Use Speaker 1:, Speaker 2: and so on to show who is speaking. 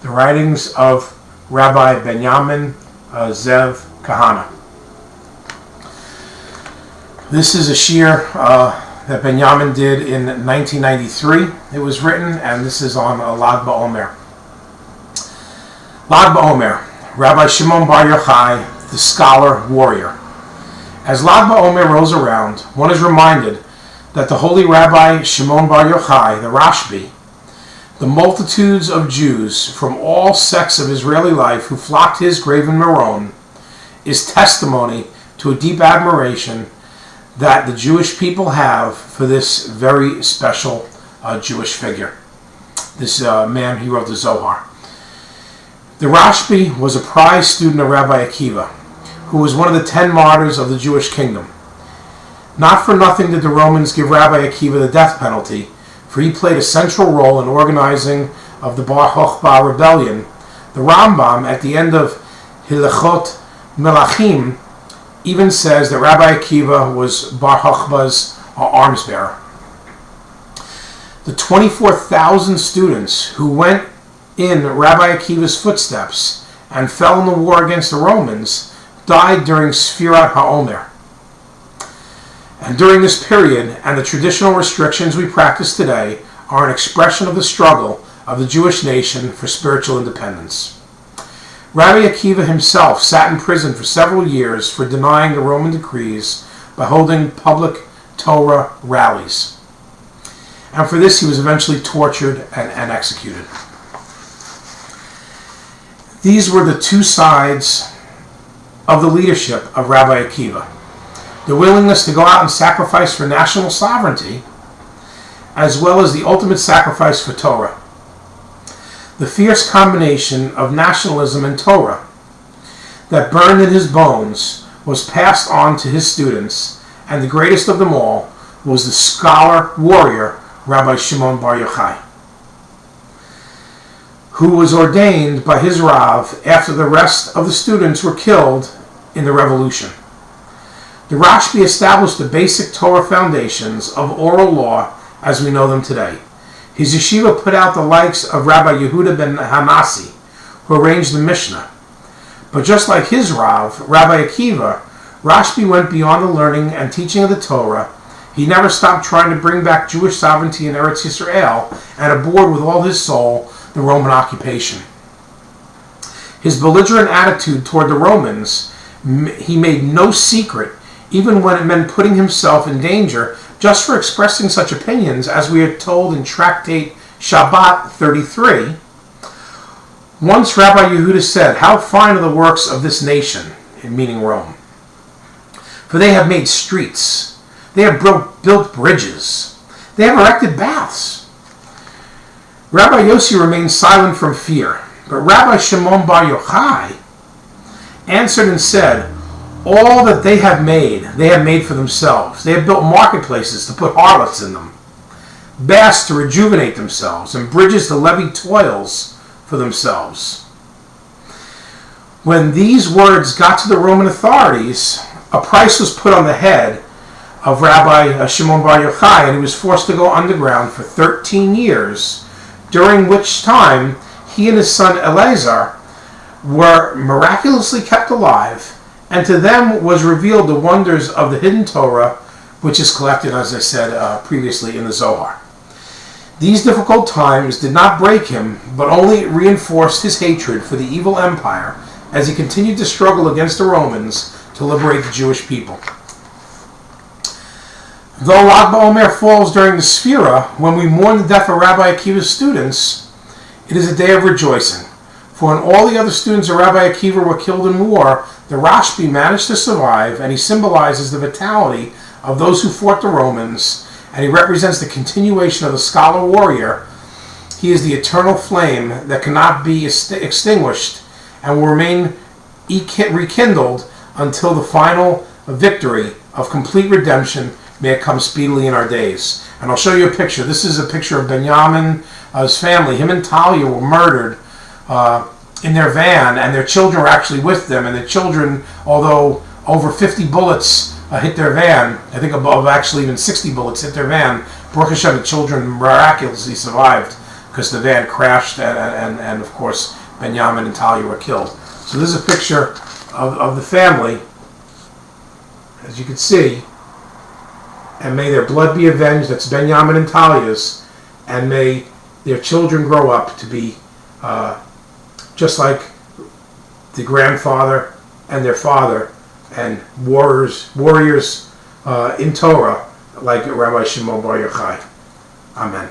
Speaker 1: the writings of Rabbi Binyamin Zeev Kahane. This is a shiur that Binyamin did in 1993. It was written, and this is on Lag BaOmer. Lag BaOmer, Rabbi Shimon Bar Yochai, the scholar warrior. As Lag BaOmer rolls around, one is reminded that the holy Rabbi Shimon Bar Yochai, the Rashbi, the multitudes of Jews from all sects of Israeli life who flocked to his grave in Meron, is testimony to a deep admiration that the Jewish people have for this very special Jewish figure. This man, he wrote the Zohar. The Rashbi was a prized student of Rabbi Akiva, who was one of the 10 martyrs of the Jewish kingdom. Not for nothing did the Romans give Rabbi Akiva the death penalty, for he played a central role in organizing of the Bar Kokhba rebellion. The Rambam, at the end of Hilchot Melachim, even says that Rabbi Akiva was Bar Kokhba's arms bearer. The 24,000 students who went in Rabbi Akiva's footsteps and fell in the war against the Romans died during Sfirat HaOmer. And during this period, and the traditional restrictions we practice today are an expression of the struggle of the Jewish nation for spiritual independence. Rabbi Akiva himself sat in prison for several years for denying the Roman decrees by holding public Torah rallies. And for this he was eventually tortured and executed. These were the two sides of the leadership of Rabbi Akiva. The willingness to go out and sacrifice for national sovereignty, as well as the ultimate sacrifice for Torah. The fierce combination of nationalism and Torah that burned in his bones was passed on to his students, and the greatest of them all was the scholar warrior Rabbi Shimon Bar Yochai, who was ordained by his Rav after the rest of the students were killed in the revolution. The Rashbi established the basic Torah foundations of oral law as we know them today. His yeshiva put out the likes of Rabbi Yehuda ben Hanasi, who arranged the Mishnah. But just like his Rav, Rabbi Akiva, Rashbi went beyond the learning and teaching of the Torah. He never stopped trying to bring back Jewish sovereignty in Eretz Yisrael and abhorred with all his soul the Roman occupation. His belligerent attitude toward the Romans, he made no secret, even when it meant putting himself in danger just for expressing such opinions, as we are told in Tractate Shabbat 33. Once Rabbi Yehuda said, "How fine are the works of this nation," meaning Rome, "for they have made streets, they have built bridges, they have erected baths." Rabbi Yossi remained silent from fear, but Rabbi Shimon Bar Yochai answered and said, "All that they have made for themselves. They have built marketplaces to put harlots in them, baths to rejuvenate themselves, and bridges to levy toils for themselves." When these words got to the Roman authorities, a price was put on the head of Rabbi Shimon Bar Yochai, and he was forced to go underground for 13 years, during which time he and his son Eleazar were miraculously kept alive, and to them was revealed the wonders of the hidden Torah, which is collected, as I said previously, in the Zohar. These difficult times did not break him, but only reinforced his hatred for the evil empire as he continued to struggle against the Romans to liberate the Jewish people. Though Lag BaOmer falls during the Sphira, when we mourn the death of Rabbi Akiva's students, it is a day of rejoicing. For when all the other students of Rabbi Akiva were killed in war, the Rashbi managed to survive, and he symbolizes the vitality of those who fought the Romans, and he represents the continuation of the scholar warrior. He is the eternal flame that cannot be extinguished and will remain rekindled until the final victory of complete redemption may it come speedily in our days. And I'll show you a picture. This is a picture of Binyamin, his family. Him and Talia were murdered in their van, and their children were actually with them. And the children, although over 50 bullets hit their van, I think above actually even 60 bullets hit their van, Baruch Hashem, the children miraculously survived, because the van crashed, and of course Binyamin and Talia were killed. So this is a picture of the family, as you can see, and may their blood be avenged. That's Binyamin and Talia's, and may their children grow up to be just like the grandfather and their father, and warriors in Torah like Rabbi Shimon Bar Yochai. Amen.